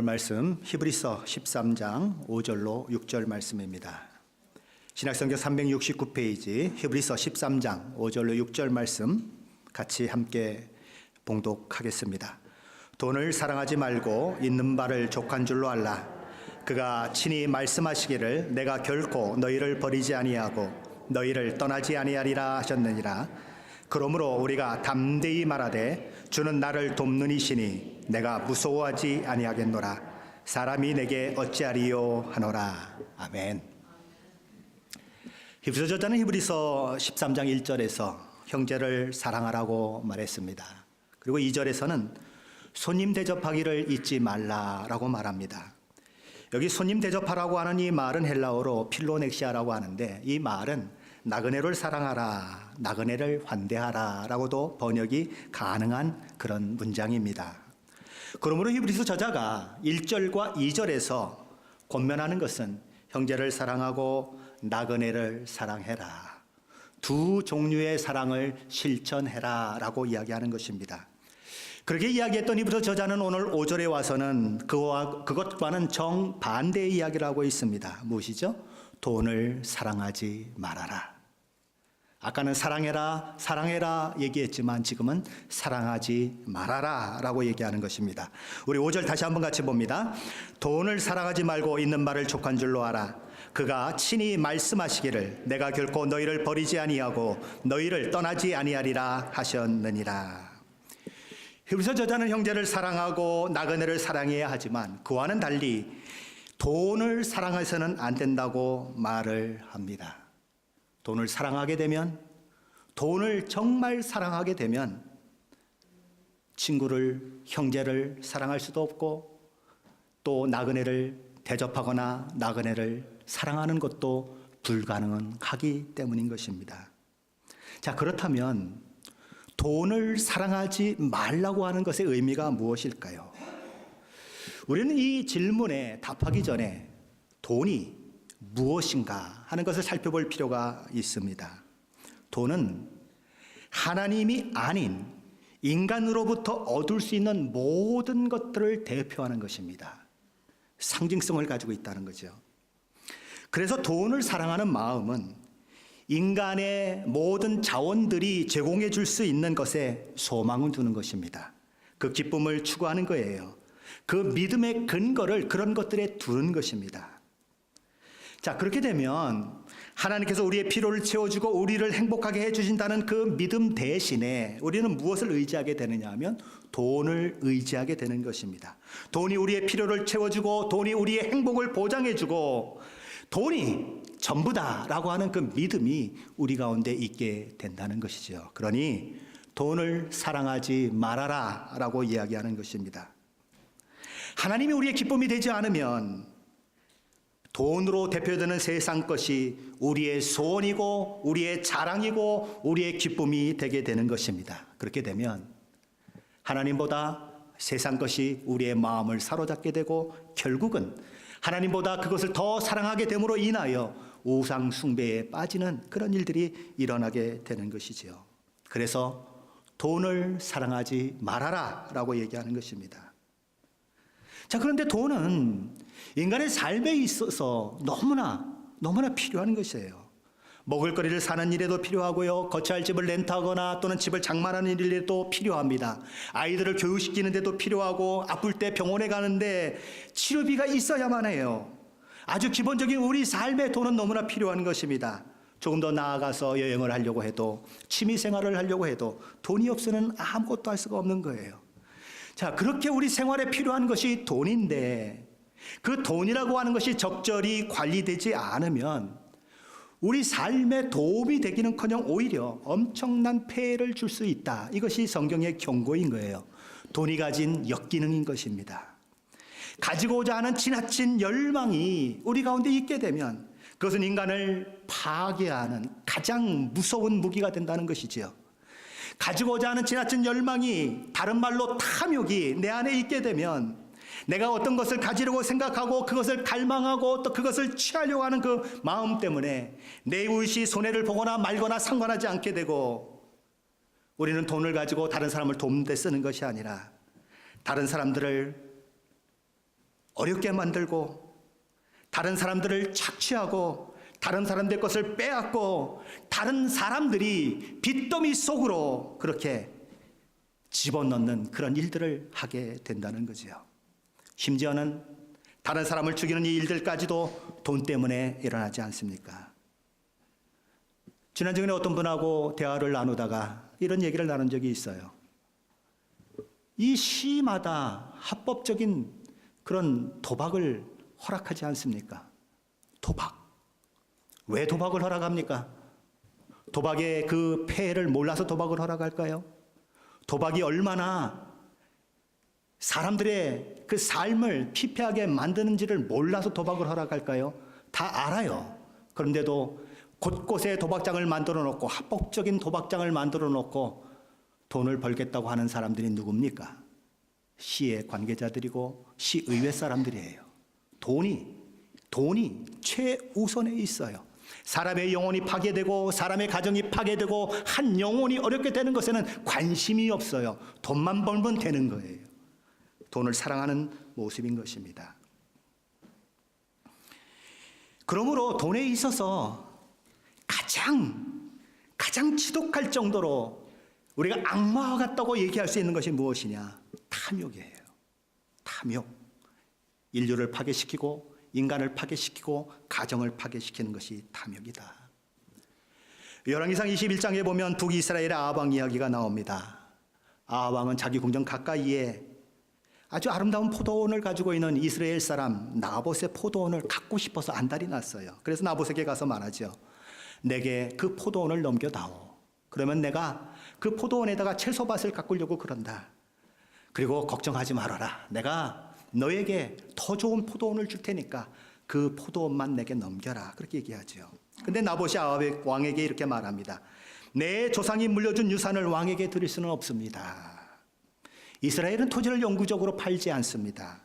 오늘 말씀 히브리서 13장 5절로 6절 말씀입니다. 신약성경 369페이지 히브리서 13장 5절로 6절 말씀 같이 함께 봉독하겠습니다. 돈을 사랑하지 말고 있는 바를 족한 줄로 알라. 그가 친히 말씀하시기를 내가 결코 너희를 버리지 아니하고 너희를 떠나지 아니하리라 하셨느니라. 그러므로 우리가 담대히 말하되 주는 나를 돕는 이시니 내가 무서워하지 아니하겠노라. 사람이 내게 어찌하리요 하노라. 아멘. 히브리서 저자는 히브리서 13장 1절에서 형제를 사랑하라고 말했습니다. 그리고 2절에서는 손님 대접하기를 잊지 말라라고 말합니다. 여기 손님 대접하라고 하는 이 말은 헬라어로 필로넥시아라고 하는데, 이 말은 나그네를 사랑하라, 나그네를 환대하라 라고도 번역이 가능한 그런 문장입니다. 그러므로 히브리서 저자가 1절과 2절에서 권면하는 것은 형제를 사랑하고 나그네를 사랑해라, 두 종류의 사랑을 실천해라 라고 이야기하는 것입니다. 그렇게 이야기했던 히브리서 저자는 오늘 5절에 와서는 그것과는 정반대의 이야기를 하고 있습니다. 무엇이죠? 돈을 사랑하지 말아라. 아까는 사랑해라, 사랑해라 얘기했지만 지금은 사랑하지 말아라 라고 얘기하는 것입니다. 우리 5절 다시 한번 같이 봅니다. 돈을 사랑하지 말고 있는 바를 족한 줄로 알아. 그가 친히 말씀하시기를 내가 결코 너희를 버리지 아니하고 너희를 떠나지 아니하리라 하셨느니라. 히브리서 저자는 형제를 사랑하고 나그네를 사랑해야 하지만 그와는 달리 돈을 사랑해서는 안 된다고 말을 합니다. 돈을 사랑하게 되면, 돈을 정말 사랑하게 되면 친구를, 형제를 사랑할 수도 없고 또 나그네를 대접하거나 나그네를 사랑하는 것도 불가능하기 때문인 것입니다. 자, 그렇다면 돈을 사랑하지 말라고 하는 것의 의미가 무엇일까요? 우리는 이 질문에 답하기 전에 돈이 무엇인가 하는 것을 살펴볼 필요가 있습니다. 돈은 하나님이 아닌 인간으로부터 얻을 수 있는 모든 것들을 대표하는 것입니다. 상징성을 가지고 있다는 거죠. 그래서 돈을 사랑하는 마음은 인간의 모든 자원들이 제공해 줄 수 있는 것에 소망을 두는 것입니다. 그 기쁨을 추구하는 거예요. 그 믿음의 근거를 그런 것들에 두는 것입니다. 자, 그렇게 되면 하나님께서 우리의 필요를 채워주고 우리를 행복하게 해주신다는 그 믿음 대신에 우리는 무엇을 의지하게 되느냐 하면 돈을 의지하게 되는 것입니다. 돈이 우리의 필요를 채워주고 돈이 우리의 행복을 보장해주고 돈이 전부다라고 하는 그 믿음이 우리 가운데 있게 된다는 것이죠. 그러니 돈을 사랑하지 말아라 라고 이야기하는 것입니다. 하나님이 우리의 기쁨이 되지 않으면 돈으로 대표되는 세상 것이 우리의 소원이고 우리의 자랑이고 우리의 기쁨이 되게 되는 것입니다. 그렇게 되면 하나님보다 세상 것이 우리의 마음을 사로잡게 되고 결국은 하나님보다 그것을 더 사랑하게 됨으로 인하여 우상 숭배에 빠지는 그런 일들이 일어나게 되는 것이지요. 그래서 돈을 사랑하지 말아라 라고 얘기하는 것입니다. 자, 그런데 돈은 인간의 삶에 있어서 너무나 필요한 것이에요. 먹을거리를 사는 일에도 필요하고요, 거처할 집을 렌트하거나 또는 집을 장만하는 일에도 필요합니다. 아이들을 교육시키는 데도 필요하고 아플 때 병원에 가는데 치료비가 있어야만 해요. 아주 기본적인 우리 삶에 돈은 너무나 필요한 것입니다. 조금 더 나아가서 여행을 하려고 해도, 취미생활을 하려고 해도 돈이 없으면 아무것도 할 수가 없는 거예요. 자, 그렇게 우리 생활에 필요한 것이 돈인데 그 돈이라고 하는 것이 적절히 관리되지 않으면 우리 삶에 도움이 되기는커녕 오히려 엄청난 폐해를 줄 수 있다. 이것이 성경의 경고인 거예요. 돈이 가진 역기능인 것입니다. 가지고자 하는 지나친 열망이 우리 가운데 있게 되면 그것은 인간을 파괴하는 가장 무서운 무기가 된다는 것이지요. 가지고자 하는 지나친 열망이, 다른 말로 탐욕이 내 안에 있게 되면 내가 어떤 것을 가지려고 생각하고 그것을 갈망하고 또 그것을 취하려고 하는 그 마음 때문에 내 이웃이 손해를 보거나 말거나 상관하지 않게 되고, 우리는 돈을 가지고 다른 사람을 돕는 데 쓰는 것이 아니라 다른 사람들을 어렵게 만들고 다른 사람들을 착취하고 다른 사람들 것을 빼앗고 다른 사람들이 빚더미 속으로 그렇게 집어넣는 그런 일들을 하게 된다는 거지요. 심지어는 다른 사람을 죽이는 이 일들까지도 돈 때문에 일어나지 않습니까? 지난주에 어떤 분하고 대화를 나누다가 이런 얘기를 나눈 적이 있어요. 이 시마다 합법적인 그런 도박을 허락하지 않습니까? 도박. 왜 도박을 허락합니까? 도박의 그 폐해를 몰라서 도박을 허락할까요? 도박이 얼마나 사람들의 그 삶을 피폐하게 만드는지를 몰라서 도박을 허락할까요? 다 알아요. 그런데도 곳곳에 도박장을 만들어 놓고 합법적인 도박장을 만들어 놓고 돈을 벌겠다고 하는 사람들이 누굽니까? 시의 관계자들이고 시의회 사람들이에요. 돈이 최우선에 있어요. 사람의 영혼이 파괴되고 사람의 가정이 파괴되고 한 영혼이 어렵게 되는 것에는 관심이 없어요. 돈만 벌면 되는 거예요. 돈을 사랑하는 모습인 것입니다. 그러므로 돈에 있어서 가장 지독할 정도로 우리가 악마와 같다고 얘기할 수 있는 것이 무엇이냐? 탐욕이에요. 탐욕. 인류를 파괴시키고 인간을 파괴시키고 가정을 파괴시키는 것이 탐욕이다. 열왕기상 21장에 보면 북이스라엘의 아합 이야기가 나옵니다. 아합 자기 궁전 가까이에 아주 아름다운 포도원을 가지고 있는 이스라엘 사람 나봇의 포도원을 갖고 싶어서 안달이 났어요. 그래서 나봇에게 가서 말하죠. 내게 그 포도원을 넘겨다오. 그러면 내가 그 포도원에다가 채소밭을 가꾸려고 그런다. 그리고 걱정하지 말아라. 내가 너에게 더 좋은 포도원을 줄 테니까 그 포도원만 내게 넘겨라. 그렇게 얘기하죠. 근데 나봇이 아합 왕에게 이렇게 말합니다. 내 조상이 물려준 유산을 왕에게 드릴 수는 없습니다. 이스라엘은 토지를 영구적으로 팔지 않습니다.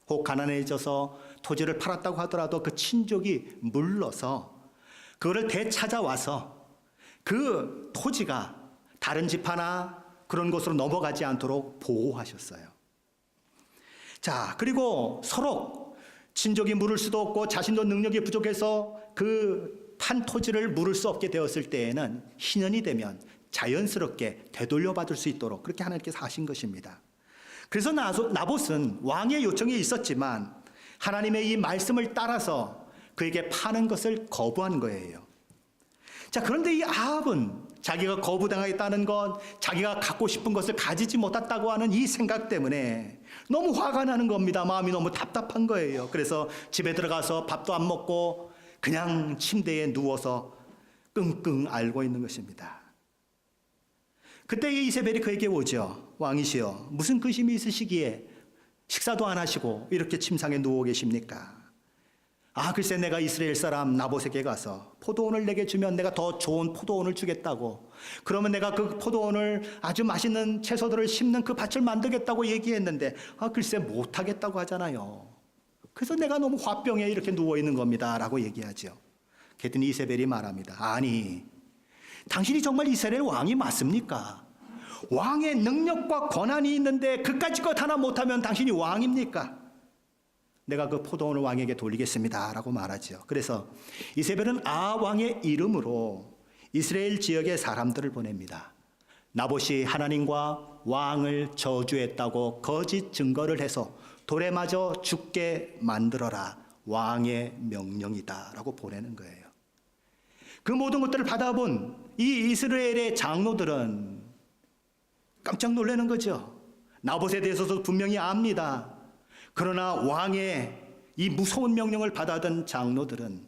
혹 가난해져서 토지를 팔았다고 하더라도 그 친족이 물러서 그거를 되찾아와서 그 토지가 다른 집 하나 그런 곳으로 넘어가지 않도록 보호하셨어요. 자, 그리고 서로 친족이 물을 수도 없고 자신도 능력이 부족해서 그 판 토지를 물을 수 없게 되었을 때에는 희년이 되면 자연스럽게 되돌려받을 수 있도록 그렇게 하나님께서 하신 것입니다. 그래서 나봇은 왕의 요청이 있었지만 하나님의 이 말씀을 따라서 그에게 파는 것을 거부한 거예요. 자, 그런데 이 아합은 자기가 거부당하겠다는 것, 자기가 갖고 싶은 것을 가지지 못했다고 하는 이 생각 때문에 너무 화가 나는 겁니다. 마음이 너무 답답한 거예요. 그래서 집에 들어가서 밥도 안 먹고 그냥 침대에 누워서 끙끙 앓고 있는 것입니다. 그때 이세벨이 그에게 오죠. 왕이시여, 무슨 근심이 있으시기에 식사도 안 하시고 이렇게 침상에 누워 계십니까? 아, 글쎄 내가 이스라엘 사람 나봇에게 가서 포도원을 내게 주면 내가 더 좋은 포도원을 주겠다고, 그러면 내가 그 포도원을 아주 맛있는 채소들을 심는 그 밭을 만들겠다고 얘기했는데 아, 글쎄 못하겠다고 하잖아요. 그래서 내가 너무 화병에 이렇게 누워있는 겁니다 라고 얘기하죠. 그랬더니 이세벨이 말합니다. 아니, 당신이 정말 이스라엘 왕이 맞습니까? 왕의 능력과 권한이 있는데 그까짓 것 하나 못하면 당신이 왕입니까? 내가 그 포도원을 왕에게 돌리겠습니다 라고 말하죠. 그래서 이세벨은 아합 왕의 이름으로 이스라엘 지역의 사람들을 보냅니다. 나봇이 하나님과 왕을 저주했다고 거짓 증거를 해서 돌에 맞아 죽게 만들어라. 왕의 명령이다 라고 보내는 거예요. 그 모든 것들을 받아본 이 이스라엘의 장로들은 깜짝 놀라는 거죠. 나봇에 대해서도 분명히 압니다. 그러나 왕의 이 무서운 명령을 받아든 장로들은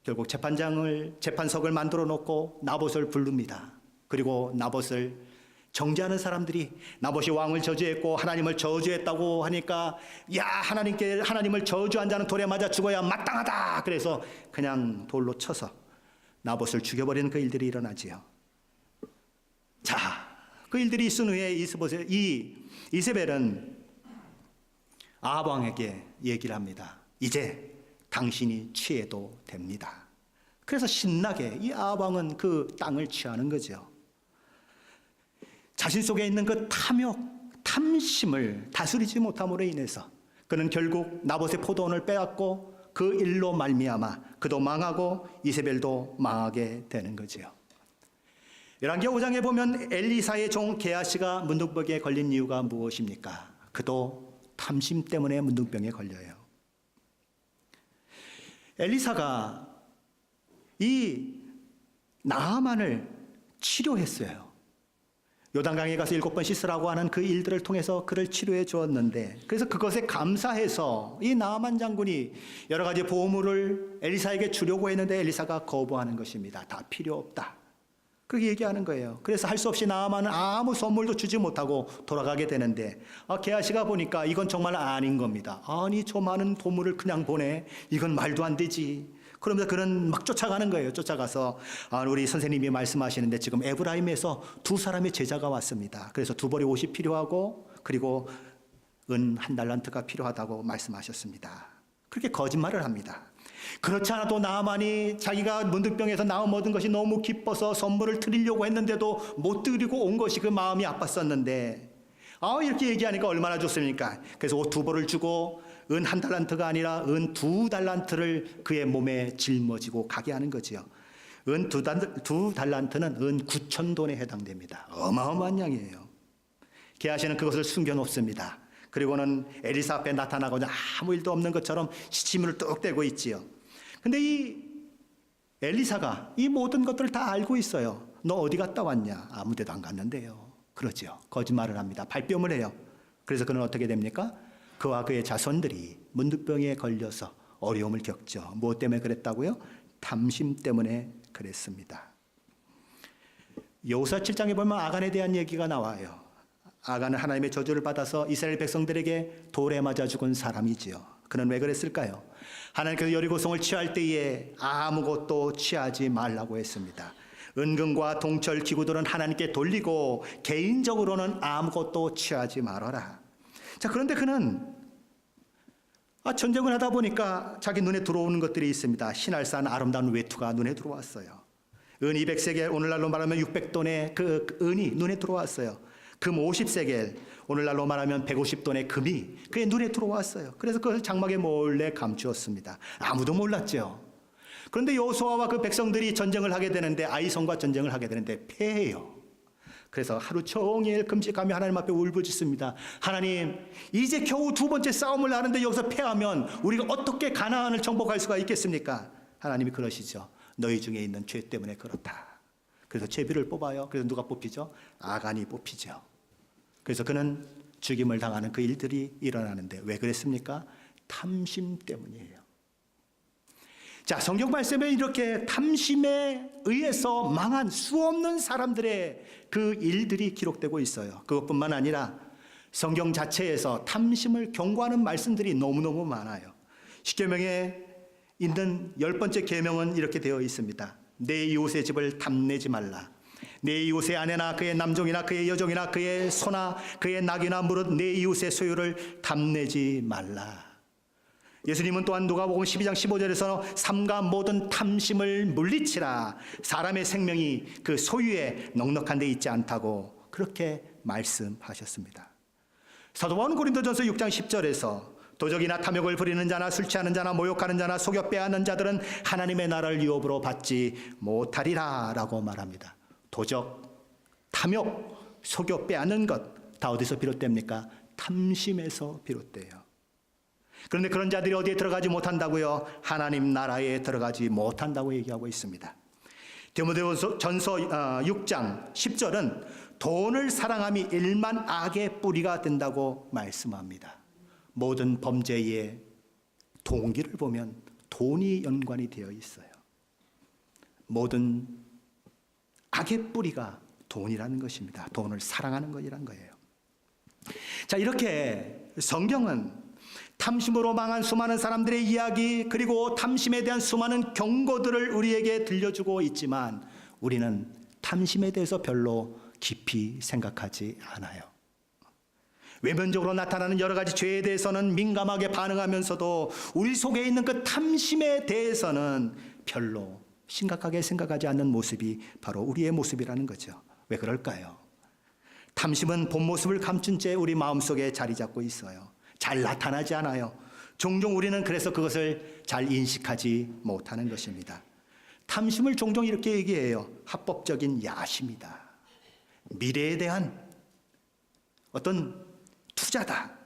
결국 재판석을 만들어 놓고 나봇을 부릅니다. 그리고 나봇을 정죄하는 사람들이 나봇이 왕을 저주했고 하나님을 저주했다고 하니까 야, 하나님을 저주한 자는 돌에 맞아 죽어야 마땅하다. 그래서 그냥 돌로 쳐서 나봇을 죽여버리는 그 일들이 일어나지요. 자, 그 일들이 있은 후에 이세벨은 아합 왕에게 얘기를 합니다. 이제 당신이 취해도 됩니다. 그래서 신나게 이 아합 왕은 그 땅을 취하는 거죠. 자신 속에 있는 그 탐욕, 탐심을 다스리지 못함으로 인해서 그는 결국 나봇의 포도원을 빼앗고 그 일로 말미암아 그도 망하고 이세벨도 망하게 되는 거지요. 열왕기하 5장에 보면 엘리사의 종 게하시가 문둥병에 걸린 이유가 무엇입니까? 그도 탐심 때문에 문둥병에 걸려요. 엘리사가 이 나아만을 치료했어요. 요단강에 가서 7번 씻으라고 하는 그 일들을 통해서 그를 치료해 주었는데, 그래서 그것에 감사해서 이 나아만 장군이 여러 가지 보물을 엘리사에게 주려고 했는데 엘리사가 거부하는 것입니다. 다 필요 없다, 그렇게 얘기하는 거예요. 그래서 할 수 없이 나아만은 아무 선물도 주지 못하고 돌아가게 되는데, 게하시가 보니까 이건 정말 아닌 겁니다. 아니, 저 많은 보물을 그냥 보내? 이건 말도 안 되지. 그러면서 그는 막 쫓아가는 거예요. 쫓아가서 우리 선생님이 말씀하시는데 지금 에브라임에서 2사람의 제자가 왔습니다. 그래서 2벌이 옷이 필요하고 그리고 은 1달란트가 필요하다고 말씀하셨습니다. 그렇게 거짓말을 합니다. 그렇지 않아도 나아만이 자기가 문둥병에서 나음 얻은 것이 너무 기뻐서 선물을 드리려고 했는데도 못 드리고 온 것이 그 마음이 아팠었는데, 이렇게 얘기하니까 얼마나 좋습니까? 그래서 옷 2벌을 주고 은 1달란트가 아니라 은 2달란트를 그의 몸에 짊어지고 가게 하는 거지요. 은 2달란트는 은 9,000돈에 해당됩니다. 어마어마한 양이에요. 게하시는 그것을 숨겨놓습니다. 그리고는 엘리사 앞에 나타나고는 아무 일도 없는 것처럼 시치미를 뚝 떼고 있지요. 근데 이 엘리사가 이 모든 것들을 다 알고 있어요. 너 어디 갔다 왔냐? 아무 데도 안 갔는데요. 그러지요. 거짓말을 합니다. 발뺌을 해요. 그래서 그는 어떻게 됩니까? 그와 그의 자손들이 문둥병에 걸려서 어려움을 겪죠. 무엇 때문에 그랬다고요? 탐심 때문에 그랬습니다. 여호수아 7장에 보면 아간에 대한 얘기가 나와요. 아간은 하나님의 저주를 받아서 이스라엘 백성들에게 돌에 맞아 죽은 사람이지요. 그는 왜 그랬을까요? 하나님께서 여리고성을 취할 때에 아무것도 취하지 말라고 했습니다. 은금과 동철 기구들은 하나님께 돌리고 개인적으로는 아무것도 취하지 말아라. 자, 그런데 그는 전쟁을 하다 보니까 자기 눈에 들어오는 것들이 있습니다. 신할산 아름다운 외투가 눈에 들어왔어요. 은 200세겔, 오늘날로 말하면 600돈의 그 은이 눈에 들어왔어요. 금 50세겔, 오늘날로 말하면 150돈의 금이 그의 눈에 들어왔어요. 그래서 그것을 장막에 몰래 감추었습니다. 아무도 몰랐죠. 그런데 여호수아와 그 백성들이 전쟁을 하게 되는데, 아이성과 전쟁을 하게 되는데 패해요. 그래서 하루 종일 금식하며 하나님 앞에 울부짖습니다. 하나님, 이제 겨우 2번째 싸움을 하는데 여기서 패하면 우리가 어떻게 가나안을 정복할 수가 있겠습니까? 하나님이 그러시죠. 너희 중에 있는 죄 때문에 그렇다. 그래서 제비를 뽑아요. 그래서 누가 뽑히죠? 아간이 뽑히죠. 그래서 그는 죽임을 당하는 그 일들이 일어나는데 왜 그랬습니까? 탐심 때문이에요. 자, 성경 말씀에 이렇게 탐심에 의해서 망한 수없는 사람들의 그 일들이 기록되고 있어요. 그것뿐만 아니라 성경 자체에서 탐심을 경고하는 말씀들이 너무너무 많아요. 십계명에 있는 10번째 계명은 이렇게 되어 있습니다. 내 이웃의 집을 탐내지 말라. 내 이웃의 아내나 그의 남종이나 그의 여종이나 그의 소나 그의 낙이나 무릇 내 이웃의 소유를 탐내지 말라. 예수님은 또한 누가복음 12장 15절에서 삼가 모든 탐심을 물리치라. 사람의 생명이 그 소유에 넉넉한 데 있지 않다고 그렇게 말씀하셨습니다. 사도 바울은 고린도전서 6장 10절에서 도적이나 탐욕을 부리는 자나 술 취하는 자나 모욕하는 자나 속여 빼앗는 자들은 하나님의 나라를 유업으로 받지 못하리라 라고 말합니다. 도적, 탐욕, 속여 빼앗는 것 다 어디서 비롯됩니까? 탐심에서 비롯돼요. 그런데 그런 자들이 어디에 들어가지 못한다고요? 하나님 나라에 들어가지 못한다고 얘기하고 있습니다. 디모데전서 6장 10절은 돈을 사랑함이 일만 악의 뿌리가 된다고 말씀합니다. 모든 범죄의 동기를 보면 돈이 연관이 되어 있어요. 모든 악의 뿌리가 돈이라는 것입니다. 돈을 사랑하는 것이라는 거예요. 자, 이렇게 성경은 탐심으로 망한 수많은 사람들의 이야기, 그리고 탐심에 대한 수많은 경고들을 우리에게 들려주고 있지만 우리는 탐심에 대해서 별로 깊이 생각하지 않아요. 외면적으로 나타나는 여러 가지 죄에 대해서는 민감하게 반응하면서도 우리 속에 있는 그 탐심에 대해서는 별로 심각하게 생각하지 않는 모습이 바로 우리의 모습이라는 거죠. 왜 그럴까요? 탐심은 본 모습을 감춘 채 우리 마음속에 자리 잡고 있어요. 잘 나타나지 않아요. 종종 우리는 그래서 그것을 잘 인식하지 못하는 것입니다. 탐심을 종종 이렇게 얘기해요. 합법적인 야심이다. 미래에 대한 어떤 투자다.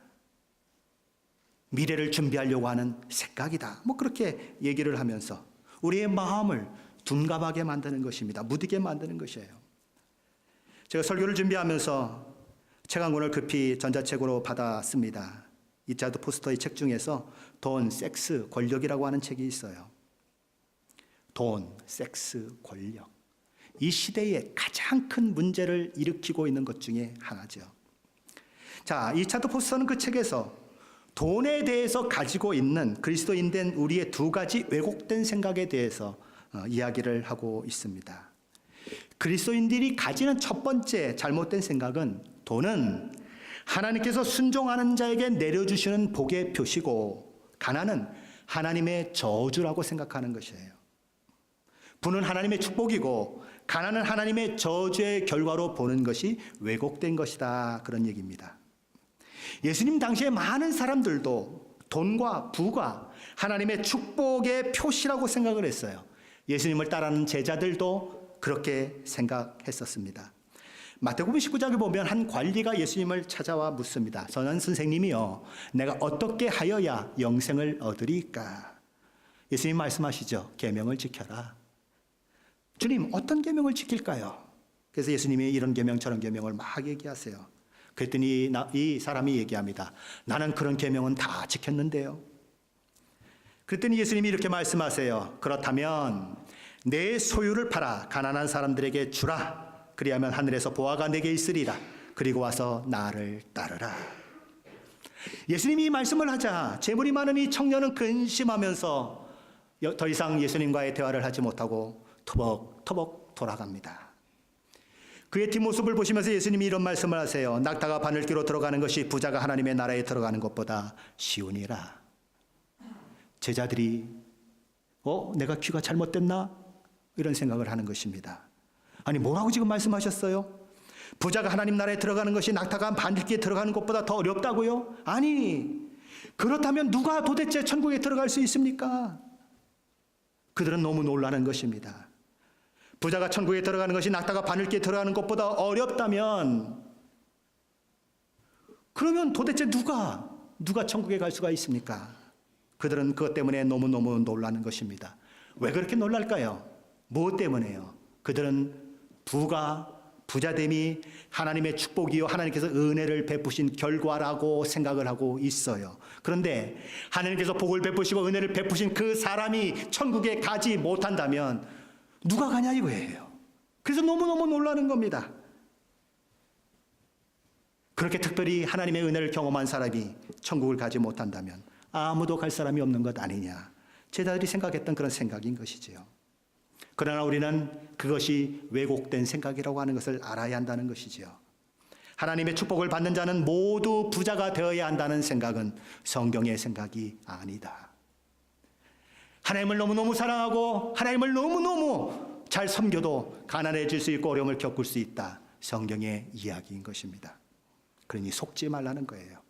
미래를 준비하려고 하는 생각이다. 뭐 그렇게 얘기를 하면서 우리의 마음을 둔감하게 만드는 것입니다. 무디게 만드는 것이에요. 제가 설교를 준비하면서 책 한 권을 급히 전자책으로 받았습니다. 리차드 포스터의 책 중에서 돈, 섹스, 권력이라고 하는 책이 있어요. 돈, 섹스, 권력. 이 시대에 가장 큰 문제를 일으키고 있는 것 중에 하나죠. 자, 리차드 포스터는 그 책에서 돈에 대해서 가지고 있는 그리스도인된 우리의 두 가지 왜곡된 생각에 대해서 이야기를 하고 있습니다. 그리스도인들이 가지는 첫 번째 잘못된 생각은 돈은 하나님께서 순종하는 자에게 내려주시는 복의 표시고 가난은 하나님의 저주라고 생각하는 것이에요. 부는 하나님의 축복이고 가난은 하나님의 저주의 결과로 보는 것이 왜곡된 것이다. 그런 얘기입니다. 예수님 당시에 많은 사람들도 돈과 부가 하나님의 축복의 표시라고 생각을 했어요. 예수님을 따르는 제자들도 그렇게 생각했었습니다. 마태복음 19장에 보면 한 관리가 예수님을 찾아와 묻습니다. 선한 선생님이요, 내가 어떻게 하여야 영생을 얻으리까? 예수님 말씀하시죠. 계명을 지켜라. 주님, 어떤 계명을 지킬까요? 그래서 예수님이 이런 계명 저런 계명을 막 얘기하세요. 그랬더니 이 사람이 얘기합니다. 나는 그런 계명은 다 지켰는데요. 그랬더니 예수님이 이렇게 말씀하세요. 그렇다면 내 소유를 팔아 가난한 사람들에게 주라. 그리하면 하늘에서 보화가 내게 있으리라. 그리고 와서 나를 따르라. 예수님이 이 말씀을 하자 재물이 많은 이 청년은 근심하면서 더 이상 예수님과의 대화를 하지 못하고 터벅터벅 돌아갑니다. 그의 뒷모습을 보시면서 예수님이 이런 말씀을 하세요. 낙타가 바늘귀로 들어가는 것이 부자가 하나님의 나라에 들어가는 것보다 쉬우니라. 제자들이 내가 귀가 잘못됐나? 이런 생각을 하는 것입니다. 아니, 뭐라고 지금 말씀하셨어요? 부자가 하나님 나라에 들어가는 것이 낙타가 바늘귀에 들어가는 것보다 더 어렵다고요? 아니, 그렇다면 누가 도대체 천국에 들어갈 수 있습니까? 그들은 너무 놀라는 것입니다. 부자가 천국에 들어가는 것이 낙타가 바늘귀에 들어가는 것보다 어렵다면 그러면 도대체 누가 천국에 갈 수가 있습니까? 그들은 그것 때문에 너무너무 놀라는 것입니다. 왜 그렇게 놀랄까요? 무엇 때문에요? 그들은 부자됨이 하나님의 축복이요 하나님께서 은혜를 베푸신 결과라고 생각을 하고 있어요. 그런데 하나님께서 복을 베푸시고 은혜를 베푸신 그 사람이 천국에 가지 못한다면 누가 가냐 이거예요. 그래서 너무너무 놀라는 겁니다. 그렇게 특별히 하나님의 은혜를 경험한 사람이 천국을 가지 못한다면 아무도 갈 사람이 없는 것 아니냐. 제자들이 생각했던 그런 생각인 것이지요. 그러나 우리는 그것이 왜곡된 생각이라고 하는 것을 알아야 한다는 것이지요. 하나님의 축복을 받는 자는 모두 부자가 되어야 한다는 생각은 성경의 생각이 아니다. 하나님을 너무너무 사랑하고 하나님을 너무너무 잘 섬겨도 가난해질 수 있고 어려움을 겪을 수 있다. 성경의 이야기인 것입니다. 그러니 속지 말라는 거예요.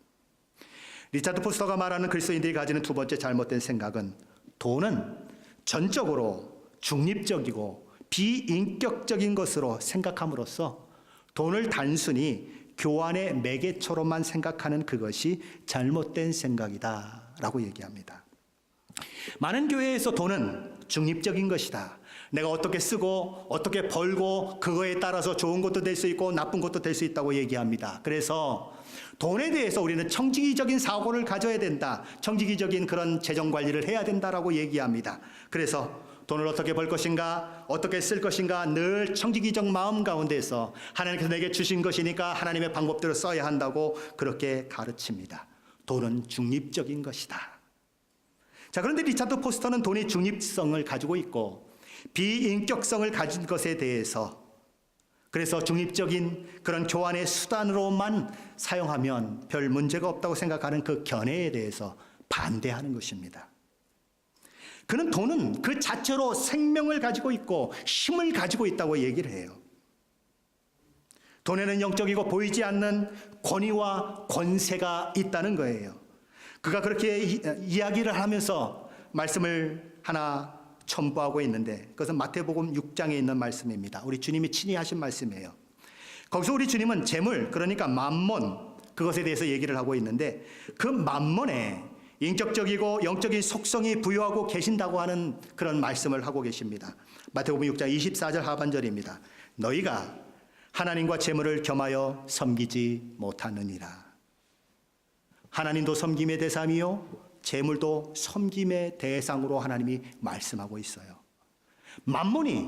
리차드 포스터가 말하는 그리스도인들이 가지는 두 번째 잘못된 생각은 돈은 전적으로 중립적이고 비인격적인 것으로 생각함으로써 돈을 단순히 교환의 매개처로만 생각하는 그것이 잘못된 생각이다 라고 얘기합니다. 많은 교회에서 돈은 중립적인 것이다. 내가 어떻게 쓰고 어떻게 벌고 그거에 따라서 좋은 것도 될 수 있고 나쁜 것도 될 수 있다고 얘기합니다. 그래서 돈에 대해서 우리는 청지기적인 사고를 가져야 된다. 청지기적인 그런 재정 관리를 해야 된다라고 얘기합니다. 그래서 돈을 어떻게 벌 것인가, 어떻게 쓸 것인가 늘 청지기적 마음 가운데서 하나님께서 내게 주신 것이니까 하나님의 방법대로 써야 한다고 그렇게 가르칩니다. 돈은 중립적인 것이다. 자, 그런데 리차드 포스터는 돈이 중립성을 가지고 있고 비인격성을 가진 것에 대해서 그래서 중립적인 그런 교환의 수단으로만 사용하면 별 문제가 없다고 생각하는 그 견해에 대해서 반대하는 것입니다. 그는 돈은 그 자체로 생명을 가지고 있고 힘을 가지고 있다고 얘기를 해요. 돈에는 영적이고 보이지 않는 권위와 권세가 있다는 거예요. 그가 그렇게 이야기를 하면서 말씀을 하나 첨부하고 있는데 그것은 마태복음 6장에 있는 말씀입니다. 우리 주님이 친히 하신 말씀이에요. 거기서 우리 주님은 재물, 그러니까 만몬, 그것에 대해서 얘기를 하고 있는데 그 만몬에 인격적이고 영적인 속성이 부여하고 계신다고 하는 그런 말씀을 하고 계십니다. 마태복음 6장 24절 하반절입니다. 너희가 하나님과 재물을 겸하여 섬기지 못하느니라. 하나님도 섬김의 대상이요 재물도 섬김의 대상으로 하나님이 말씀하고 있어요. 만몬이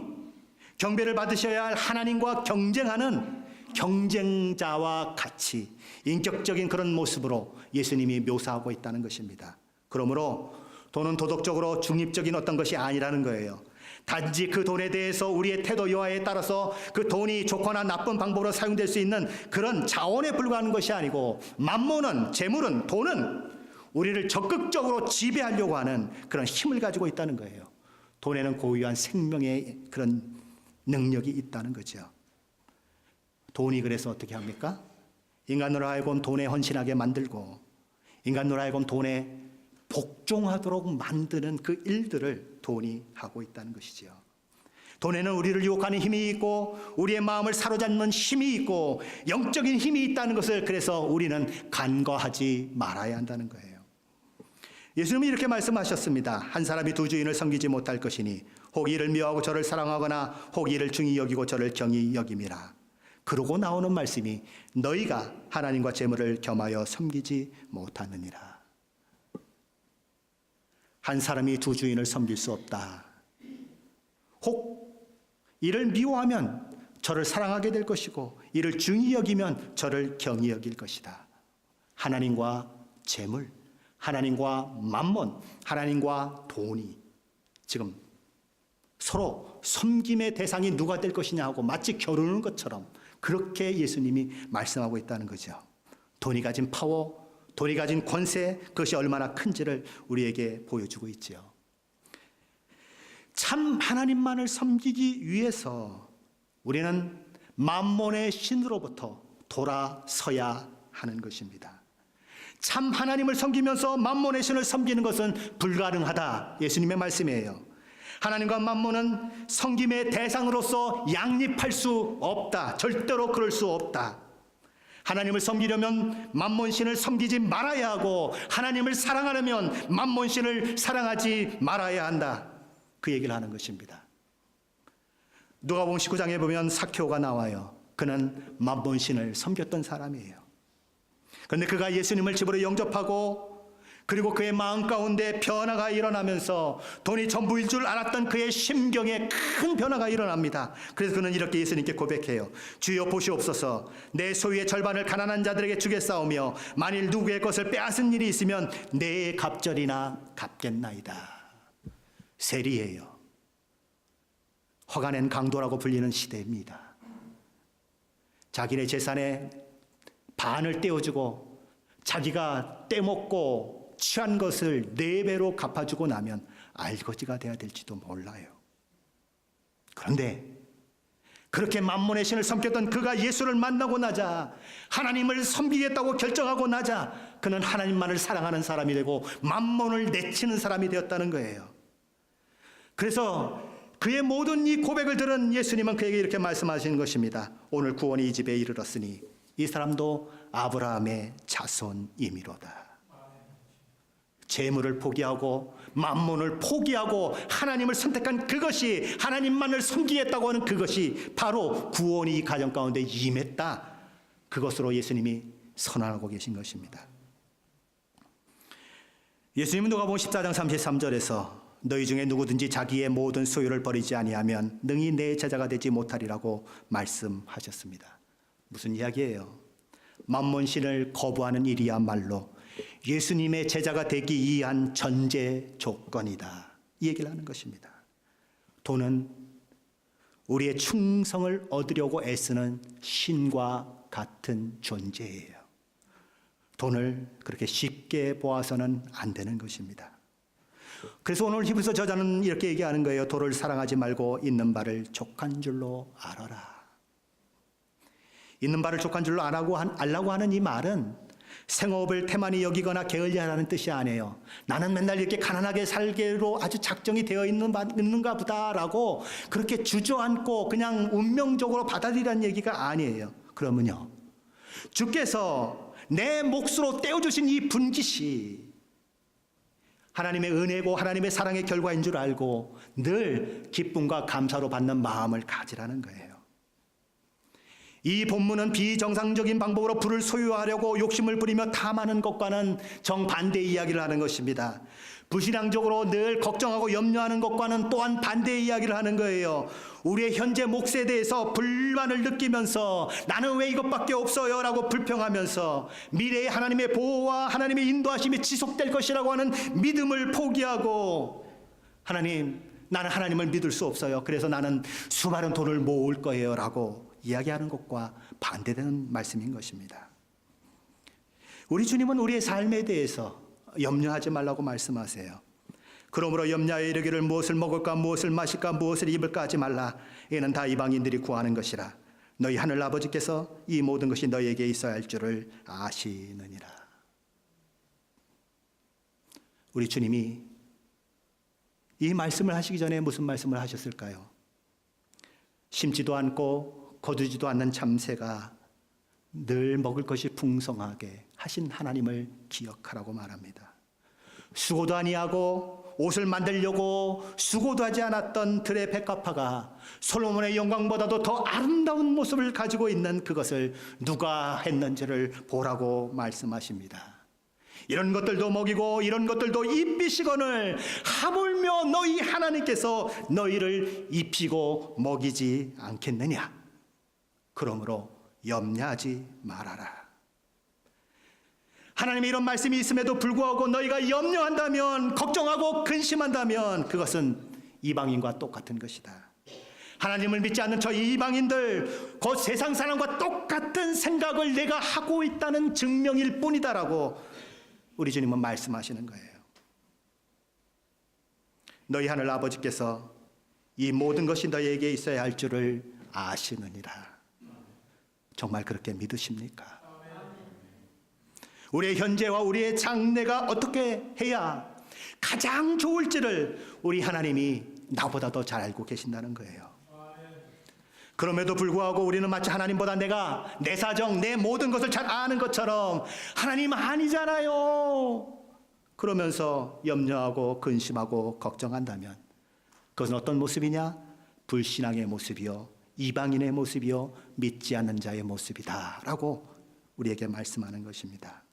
경배를 받으셔야 할 하나님과 경쟁하는 경쟁자와 같이 인격적인 그런 모습으로 예수님이 묘사하고 있다는 것입니다. 그러므로 돈은 도덕적으로 중립적인 어떤 것이 아니라는 거예요. 단지 그 돈에 대해서 우리의 태도 여하에 따라서 그 돈이 좋거나 나쁜 방법으로 사용될 수 있는 그런 자원에 불과한 것이 아니고 만몬은, 재물은, 돈은 우리를 적극적으로 지배하려고 하는 그런 힘을 가지고 있다는 거예요. 돈에는 고유한 생명의 그런 능력이 있다는 거죠. 돈이 그래서 어떻게 합니까? 인간으로 하여금 돈에 헌신하게 만들고 인간으로 하여금 돈에 복종하도록 만드는 그 일들을 돈이 하고 있다는 것이죠. 돈에는 우리를 유혹하는 힘이 있고 우리의 마음을 사로잡는 힘이 있고 영적인 힘이 있다는 것을 그래서 우리는 간과하지 말아야 한다는 거예요. 예수님이 이렇게 말씀하셨습니다. 한 사람이 두 주인을 섬기지 못할 것이니 혹 이를 미워하고 저를 사랑하거나 혹 이를 중히 여기고 저를 경히 여김이라. 그러고 나오는 말씀이 너희가 하나님과 재물을 겸하여 섬기지 못하느니라. 한 사람이 두 주인을 섬길 수 없다. 혹 이를 미워하면 저를 사랑하게 될 것이고 이를 중히 여기면 저를 경히 여길 것이다. 하나님과 재물, 하나님과 만몬, 하나님과 돈이 지금 서로 섬김의 대상이 누가 될 것이냐 하고 마치 겨루는 것처럼 그렇게 예수님이 말씀하고 있다는 거죠. 돈이 가진 파워, 돈이 가진 권세, 그것이 얼마나 큰지를 우리에게 보여주고 있죠. 참 하나님만을 섬기기 위해서 우리는 만몬의 신으로부터 돌아서야 하는 것입니다. 참 하나님을 섬기면서 만몬의 신을 섬기는 것은 불가능하다. 예수님의 말씀이에요. 하나님과 만몬은 섬김의 대상으로서 양립할 수 없다. 절대로 그럴 수 없다. 하나님을 섬기려면 만몬신을 섬기지 말아야 하고 하나님을 사랑하려면 만몬신을 사랑하지 말아야 한다. 그 얘기를 하는 것입니다. 누가복음 19장에 보면 삭개오가 나와요. 그는 만몬신을 섬겼던 사람이에요. 그런데 그가 예수님을 집으로 영접하고 그리고 그의 마음 가운데 변화가 일어나면서 돈이 전부일 줄 알았던 그의 심경에 큰 변화가 일어납니다. 그래서 그는 이렇게 예수님께 고백해요. 주여 보시옵소서. 내 소유의 절반을 가난한 자들에게 주겠사오며 만일 누구의 것을 빼앗은 일이 있으면 내 갑절이나 갚겠나이다. 세리예요. 화가 낸 강도라고 불리는 시대입니다. 자기네 재산의 반을 떼어주고 자기가 떼먹고 취한 것을 4배로 갚아주고 나면 알거지가 돼야 될지도 몰라요. 그런데 그렇게 만몬의 신을 섬겼던 그가 예수를 만나고 나자 하나님을 섬기겠다고 결정하고 나자 그는 하나님만을 사랑하는 사람이 되고 만몬을 내치는 사람이 되었다는 거예요. 그래서 그의 모든 이 고백을 들은 예수님은 그에게 이렇게 말씀하시는 것입니다. 오늘 구원이 이 집에 이르렀으니 이 사람도 아브라함의 자손이미로다. 재물을 포기하고 만몬을 포기하고 하나님을 선택한 그것이 하나님만을 섬기겠다고 하는 그것이 바로 구원이 이 가정 가운데 임했다. 그것으로 예수님이 선언하고 계신 것입니다. 예수님은 누가복음 14장 33절에서 너희 중에 누구든지 자기의 모든 소유를 버리지 아니하면 능히 내 제자가 되지 못하리라고 말씀하셨습니다. 무슨 이야기예요? 만몬신을 거부하는 일이야말로 예수님의 제자가 되기 위한 전제 조건이다. 이 얘기를 하는 것입니다. 돈은 우리의 충성을 얻으려고 애쓰는 신과 같은 존재예요. 돈을 그렇게 쉽게 보아서는 안 되는 것입니다. 그래서 오늘 히브리서 저자는 이렇게 얘기하는 거예요. 돈을 사랑하지 말고 있는 바를 족한 줄로 알아라. 있는 바를 족한 줄로 알라고 하는 이 말은 생업을 태만히 여기거나 게을리하라는 뜻이 아니에요. 나는 맨날 이렇게 가난하게 살기로 아주 작정이 되어 있는가 보다라고 그렇게 주저앉고 그냥 운명적으로 받아들이라는 얘기가 아니에요. 그러면요, 주께서 내 몫으로 떼어주신 이 분깃이 하나님의 은혜고 하나님의 사랑의 결과인 줄 알고 늘 기쁨과 감사로 받는 마음을 가지라는 거예요. 이 본문은 비정상적인 방법으로 부를 소유하려고 욕심을 부리며 탐하는 것과는 정반대의 이야기를 하는 것입니다. 부신앙적으로 늘 걱정하고 염려하는 것과는 또한 반대의 이야기를 하는 거예요. 우리의 현재 몫에 대해서 불만을 느끼면서 나는 왜 이것밖에 없어요 라고 불평하면서 미래의 하나님의 보호와 하나님의 인도하심이 지속될 것이라고 하는 믿음을 포기하고 하나님, 나는 하나님을 믿을 수 없어요. 그래서 나는 수많은 돈을 모을 거예요 라고 이야기하는 것과 반대되는 말씀인 것입니다. 우리 주님은 우리의 삶에 대해서 염려하지 말라고 말씀하세요. 그러므로 염려하여 이르기를 무엇을 먹을까 무엇을 마실까 무엇을 입을까 하지 말라. 이는 다 이방인들이 구하는 것이라. 너희 하늘 아버지께서 이 모든 것이 너희에게 있어야 할 줄을 아시느니라. 우리 주님이 이 말씀을 하시기 전에 무슨 말씀을 하셨을까요? 심지도 않고 거두지도 않는 참새가 늘 먹을 것이 풍성하게 하신 하나님을 기억하라고 말합니다. 수고도 아니하고 옷을 만들려고 수고도 하지 않았던 들의 백합화가 솔로몬의 영광보다도 더 아름다운 모습을 가지고 있는 그것을 누가 했는지를 보라고 말씀하십니다. 이런 것들도 먹이고 이런 것들도 입히시거늘 하물며 너희 하나님께서 너희를 입히고 먹이지 않겠느냐. 그러므로 염려하지 말아라. 하나님의 이런 말씀이 있음에도 불구하고 너희가 염려한다면, 걱정하고 근심한다면 그것은 이방인과 똑같은 것이다. 하나님을 믿지 않는 저 이방인들, 그 세상 사람과 똑같은 생각을 내가 하고 있다는 증명일 뿐이다라고 우리 주님은 말씀하시는 거예요. 너희 하늘 아버지께서 이 모든 것이 너희에게 있어야 할 줄을 아시느니라. 정말 그렇게 믿으십니까? 우리의 현재와 우리의 장래가 어떻게 해야 가장 좋을지를 우리 하나님이 나보다 더 잘 알고 계신다는 거예요. 그럼에도 불구하고 우리는 마치 하나님보다 내가 내 사정, 내 모든 것을 잘 아는 것처럼 하나님 아니잖아요. 그러면서 염려하고 근심하고 걱정한다면 그것은 어떤 모습이냐? 불신앙의 모습이요, 이방인의 모습이요, 믿지 않는 자의 모습이다 라고 우리에게 말씀하는 것입니다.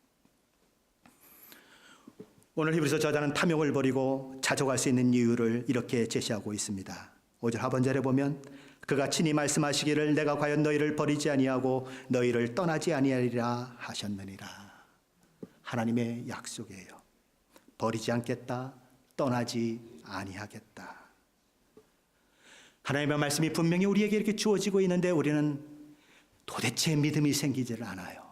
오늘 히브리서 저자는 탐욕을 버리고 자족할 수 있는 이유를 이렇게 제시하고 있습니다. 5절 하반절에 보면 그가 친히 말씀하시기를 내가 과연 너희를 버리지 아니하고 너희를 떠나지 아니하리라 하셨느니라. 하나님의 약속이에요. 버리지 않겠다, 떠나지 아니하겠다. 하나님의 말씀이 분명히 우리에게 이렇게 주어지고 있는데 우리는 도대체 믿음이 생기지를 않아요.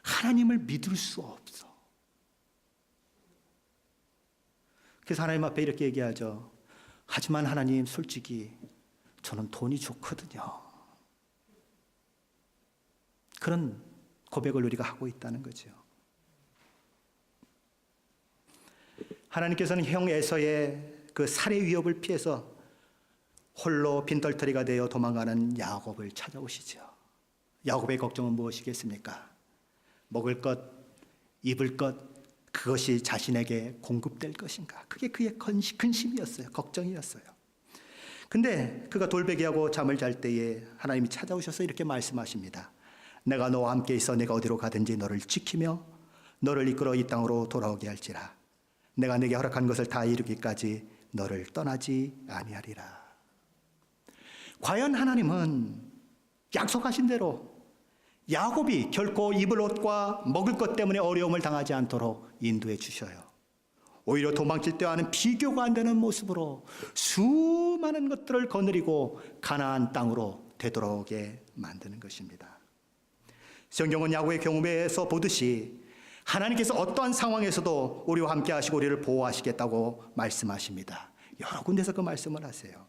하나님을 믿을 수 없어. 그래서 하나님 앞에 이렇게 얘기하죠. 하지만 하나님, 솔직히 저는 돈이 좋거든요. 그런 고백을 우리가 하고 있다는 거죠. 하나님께서는 형 에서의 그 살해 위협을 피해서 홀로 빈털터리가 되어 도망가는 야곱을 찾아오시죠. 야곱의 걱정은 무엇이겠습니까? 먹을 것, 입을 것, 그것이 자신에게 공급될 것인가? 그게 그의 근심이었어요. 걱정이었어요. 근데 그가 돌베개하고 잠을 잘 때에 하나님이 찾아오셔서 이렇게 말씀하십니다. 내가 너와 함께 있어 내가 어디로 가든지 너를 지키며 너를 이끌어 이 땅으로 돌아오게 할지라. 내가 네게 허락한 것을 다 이루기까지 너를 떠나지 아니하리라. 과연 하나님은 약속하신 대로 야곱이 결코 입을 옷과 먹을 것 때문에 어려움을 당하지 않도록 인도해 주셔요. 오히려 도망칠 때와는 비교가 안 되는 모습으로 수많은 것들을 거느리고 가나안 땅으로 되돌아오게 만드는 것입니다. 성경은 야곱의 경험에서 보듯이 하나님께서 어떠한 상황에서도 우리와 함께 하시고 우리를 보호하시겠다고 말씀하십니다. 여러 군데서 그 말씀을 하세요.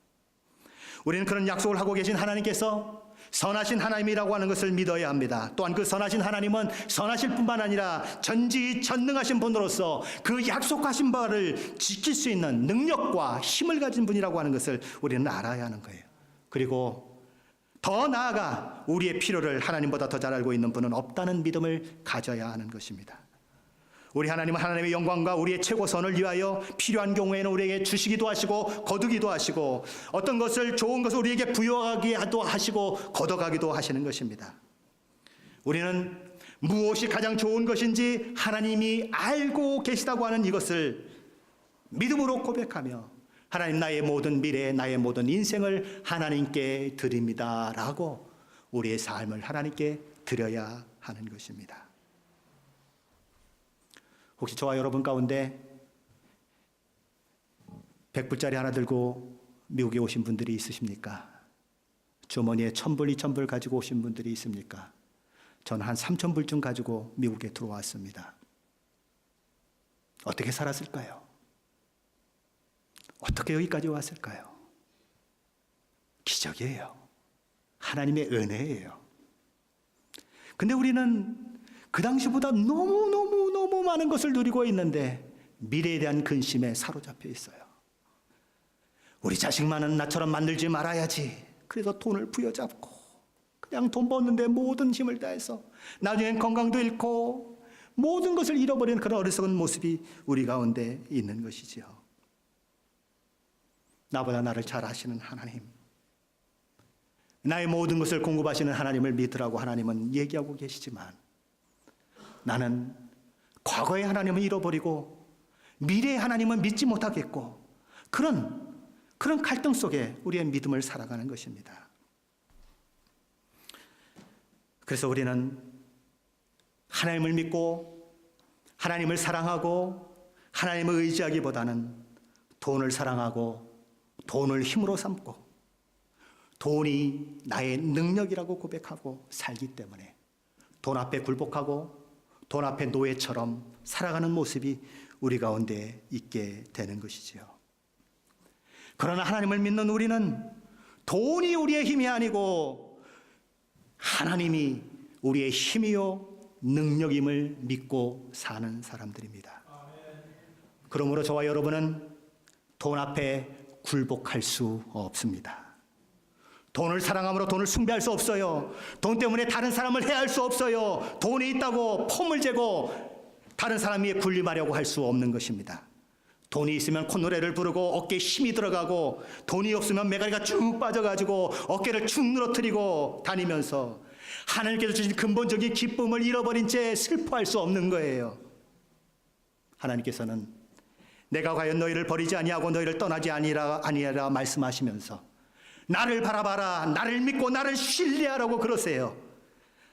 우리는 그런 약속을 하고 계신 하나님께서 선하신 하나님이라고 하는 것을 믿어야 합니다. 또한 그 선하신 하나님은 선하실 뿐만 아니라 전지전능하신 분으로서 그 약속하신 바를 지킬 수 있는 능력과 힘을 가진 분이라고 하는 것을 우리는 알아야 하는 거예요. 그리고 더 나아가 우리의 필요를 하나님보다 더 잘 알고 있는 분은 없다는 믿음을 가져야 하는 것입니다. 우리 하나님은 하나님의 영광과 우리의 최고선을 위하여 필요한 경우에는 우리에게 주시기도 하시고 거두기도 하시고 어떤 것을 좋은 것을 우리에게 부여하기도 하시고 걷어가기도 하시는 것입니다. 우리는 무엇이 가장 좋은 것인지 하나님이 알고 계시다고 하는 이것을 믿음으로 고백하며 하나님, 나의 모든 미래, 나의 모든 인생을 하나님께 드립니다 라고 우리의 삶을 하나님께 드려야 하는 것입니다. 혹시 저와 여러분 가운데 100불짜리 하나 들고 미국에 오신 분들이 있으십니까? 주머니에 1000불, 2000불 가지고 오신 분들이 있습니까? 저는 한 3000불쯤 가지고 미국에 들어왔습니다. 어떻게 살았을까요? 어떻게 여기까지 왔을까요? 기적이에요. 하나님의 은혜예요. 근데 우리는 그 당시보다 너무 많은 것을 누리고 있는데 미래에 대한 근심에 사로잡혀 있어요. 우리 자식만은 나처럼 만들지 말아야지. 그래서 돈을 부여잡고 그냥 돈 버는데 모든 힘을 다해서 나중엔 건강도 잃고 모든 것을 잃어버리는 그런 어리석은 모습이 우리 가운데 있는 것이지요. 나보다 나를 잘 아시는 하나님, 나의 모든 것을 공급하시는 하나님을 믿으라고 하나님은 얘기하고 계시지만 나는 과거의 하나님을 잃어버리고 미래의 하나님은 믿지 못하겠고 그런 갈등 속에 우리의 믿음을 살아가는 것입니다. 그래서 우리는 하나님을 믿고 하나님을 사랑하고 하나님을 의지하기보다는 돈을 사랑하고 돈을 힘으로 삼고 돈이 나의 능력이라고 고백하고 살기 때문에 돈 앞에 굴복하고 돈 앞에 노예처럼 살아가는 모습이 우리 가운데 있게 되는 것이지요. 그러나 하나님을 믿는 우리는 돈이 우리의 힘이 아니고 하나님이 우리의 힘이요 능력임을 믿고 사는 사람들입니다. 그러므로 저와 여러분은 돈 앞에 굴복할 수 없습니다. 돈을 사랑함으로 돈을 숭배할 수 없어요. 돈 때문에 다른 사람을 해할 수 없어요. 돈이 있다고 폼을 재고 다른 사람 위에 군림하려고 할 수 없는 것입니다. 돈이 있으면 콧노래를 부르고 어깨에 힘이 들어가고 돈이 없으면 매가리가 쭉 빠져가지고 어깨를 축 늘어뜨리고 다니면서 하나님께서 주신 근본적인 기쁨을 잃어버린 채 슬퍼할 수 없는 거예요. 하나님께서는 내가 과연 너희를 버리지 아니하고 너희를 떠나지 아니하라 말씀하시면서 나를 바라봐라, 나를 믿고 나를 신뢰하라고 그러세요.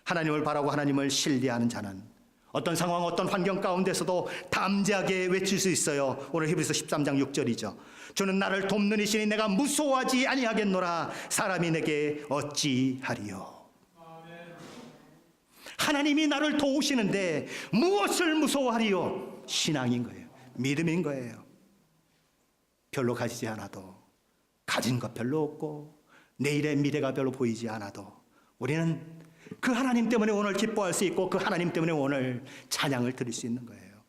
하나님을 바라고 하나님을 신뢰하는 자는 어떤 상황, 어떤 환경 가운데서도 담대하게 외칠 수 있어요. 오늘 히브리서 13장 6절이죠. 주는 나를 돕는 이시니 내가 무서워하지 아니하겠노라. 사람이 내게 어찌하리요. 하나님이 나를 도우시는데 무엇을 무서워하리요? 신앙인 거예요. 믿음인 거예요. 별로 가지지 않아도, 가진 것 별로 없고 내일의 미래가 별로 보이지 않아도 우리는 그 하나님 때문에 오늘 기뻐할 수 있고 그 하나님 때문에 오늘 찬양을 드릴 수 있는 거예요.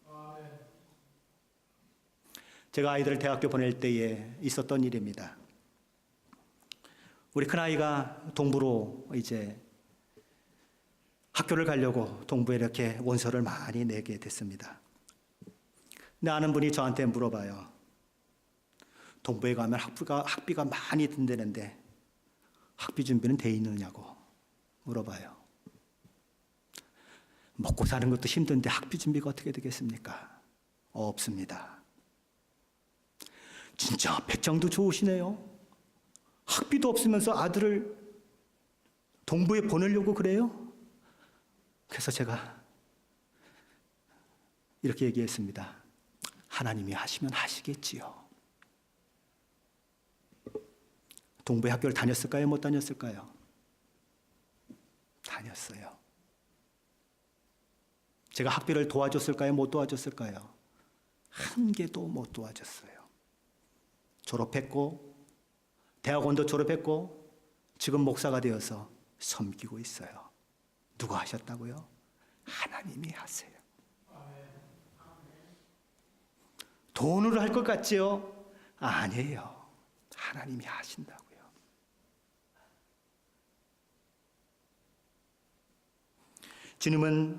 제가 아이들을 대학교 보낼 때에 있었던 일입니다. 우리 큰아이가 동부로 이제 학교를 가려고 동부에 이렇게 원서를 많이 내게 됐습니다. 근데 아는 분이 저한테 물어봐요. 동부에 가면 학비가 많이 든다는데 학비 준비는 돼 있느냐고 물어봐요. 먹고 사는 것도 힘든데 학비 준비가 어떻게 되겠습니까? 없습니다. 진짜 배짱도 좋으시네요. 학비도 없으면서 아들을 동부에 보내려고 그래요? 그래서 제가 이렇게 얘기했습니다. 하나님이 하시면 하시겠지요. 동부에 학교를 다녔을까요? 못 다녔을까요? 다녔어요. 제가 학비를 도와줬을까요? 못 도와줬을까요? 한 개도 못 도와줬어요. 졸업했고 대학원도 졸업했고 지금 목사가 되어서 섬기고 있어요. 누가 하셨다고요? 하나님이 하세요. 돈으로 할 것 같지요? 아니에요. 하나님이 하신다고요. 주님은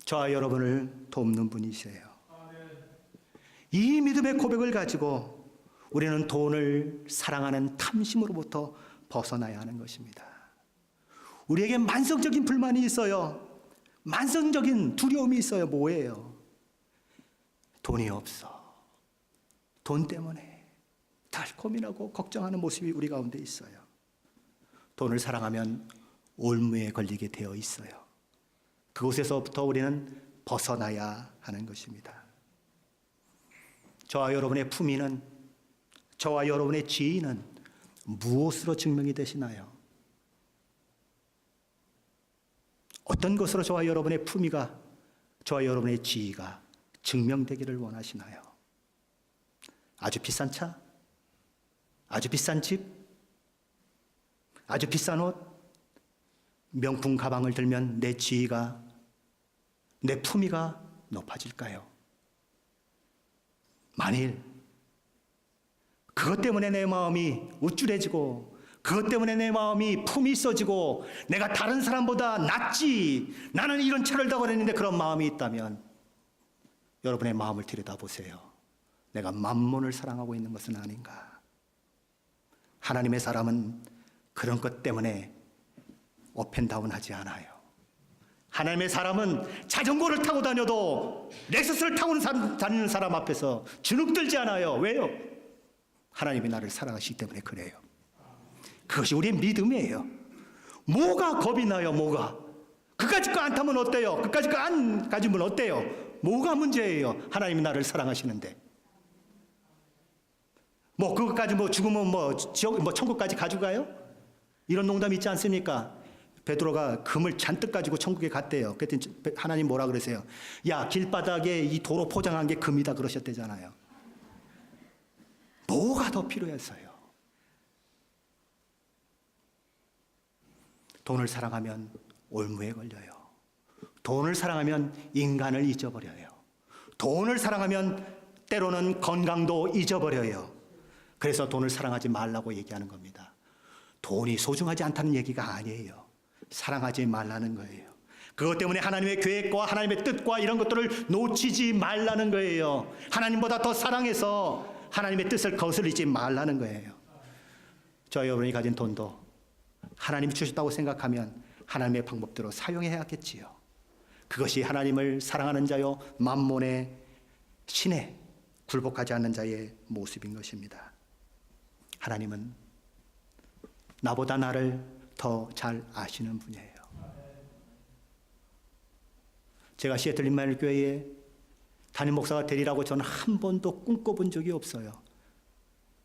저와 여러분을 돕는 분이세요. 이 믿음의 고백을 가지고 우리는 돈을 사랑하는 탐심으로부터 벗어나야 하는 것입니다. 우리에게 만성적인 불만이 있어요. 만성적인 두려움이 있어요. 뭐예요? 돈이 없어. 돈 때문에 늘 고민하고 걱정하는 모습이 우리 가운데 있어요. 돈을 사랑하면 올무에 걸리게 되어 있어요. 그곳에서부터 우리는 벗어나야 하는 것입니다. 저와 여러분의 품위는, 저와 여러분의 지위는 무엇으로 증명이 되시나요? 어떤 것으로 저와 여러분의 품위가, 저와 여러분의 지위가 증명되기를 원하시나요? 아주 비싼 차? 아주 비싼 집? 아주 비싼 옷? 명품 가방을 들면 내 지위가, 내 품위가 높아질까요? 만일 그것 때문에 내 마음이 우쭐해지고, 그것 때문에 내 마음이 품이 있어지고, 내가 다른 사람보다 낫지, 나는 이런 차를 타고 다니는데, 그런 마음이 있다면 여러분의 마음을 들여다보세요. 내가 만몬을 사랑하고 있는 것은 아닌가? 하나님의 사람은 그런 것 때문에 업앤다운하지 않아요. 하나님의 사람은 자전거를 타고 다녀도 렉서스를 타고 다니는 사람 앞에서 주눅들지 않아요. 왜요? 하나님이 나를 사랑하시기 때문에 그래요. 그것이 우리의 믿음이에요. 뭐가 겁이 나요? 뭐가? 그까짓 거 안 타면 어때요? 그까짓 거 안 가지면 어때요? 뭐가 문제예요? 하나님이 나를 사랑하시는데. 뭐 그것까지 뭐 죽으면 뭐 천국까지 가져가요? 이런 농담 있지 않습니까? 베드로가 금을 잔뜩 가지고 천국에 갔대요. 그랬더니 하나님 뭐라 그러세요? 야, 길바닥에 이 도로 포장한 게 금이다 그러셨대잖아요. 뭐가 더 필요했어요? 돈을 사랑하면 올무에 걸려요. 돈을 사랑하면 인간을 잊어버려요. 돈을 사랑하면 때로는 건강도 잊어버려요. 그래서 돈을 사랑하지 말라고 얘기하는 겁니다. 돈이 소중하지 않다는 얘기가 아니에요. 사랑하지 말라는 거예요. 그것 때문에 하나님의 계획과 하나님의 뜻과 이런 것들을 놓치지 말라는 거예요. 하나님보다 더 사랑해서 하나님의 뜻을 거스르지 말라는 거예요. 저 여러분이 가진 돈도 하나님이 주셨다고 생각하면 하나님의 방법대로 사용해야겠지요. 그것이 하나님을 사랑하는 자요 만몬의 신에 굴복하지 않는 자의 모습인 것입니다. 하나님은 나보다 나를 더 잘 아시는 분이에요. 제가 시애틀 임마누엘 교회에 담임 목사가 되리라고 저는 한 번도 꿈꿔본 적이 없어요.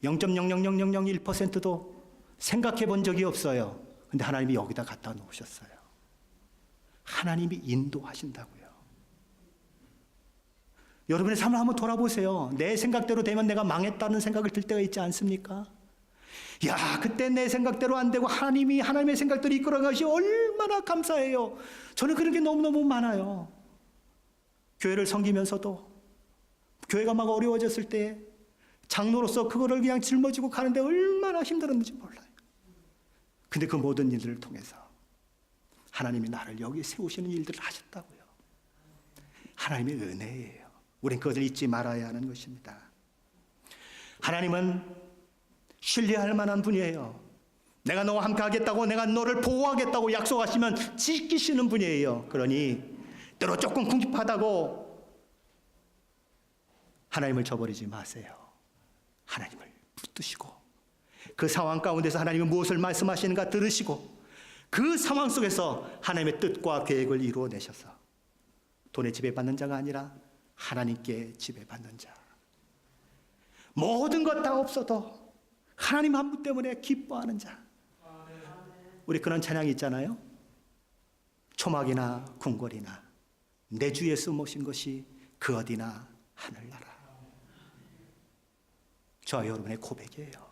0.00001%도 생각해 본 적이 없어요. 근데 하나님이 여기다 갖다 놓으셨어요. 하나님이 인도하신다고요. 여러분의 삶을 한번 돌아보세요. 내 생각대로 되면 내가 망했다는 생각을 들 때가 있지 않습니까? 야, 그때 내 생각대로 안 되고 하나님이 하나님의 생각대로 이끌어 가시 얼마나 감사해요. 저는 그런 게 너무너무 많아요. 교회를 섬기면서도 교회가 막 어려워졌을 때 장로로서 그거를 그냥 짊어지고 가는데 얼마나 힘들었는지 몰라요. 근데 그 모든 일들을 통해서 하나님이 나를 여기 세우시는 일들을 하셨다고요. 하나님의 은혜예요. 우린 그것을 잊지 말아야 하는 것입니다. 하나님은 신뢰할 만한 분이에요. 내가 너와 함께 하겠다고, 내가 너를 보호하겠다고 약속하시면 지키시는 분이에요. 그러니 때로 조금 궁핍하다고 하나님을 저버리지 마세요. 하나님을 붙드시고 그 상황 가운데서 하나님이 무엇을 말씀하시는가 들으시고 그 상황 속에서 하나님의 뜻과 계획을 이루어내셔서 돈에 지배받는 자가 아니라 하나님께 지배받는 자. 모든 것 다 없어도 하나님 한 분 때문에 기뻐하는 자. 우리 그런 찬양이 있잖아요. 초막이나 궁궐이나 내 주 예수 모신 것이 그 어디나 하늘나라. 저와 여러분의 고백이에요.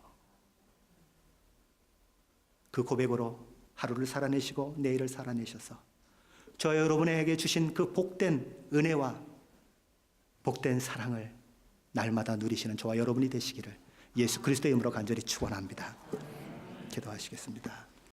그 고백으로 하루를 살아내시고 내일을 살아내셔서 저와 여러분에게 주신 그 복된 은혜와 복된 사랑을 날마다 누리시는 저와 여러분이 되시기를 예수 그리스도의 이름으로 간절히 축원합니다. 기도하시겠습니다.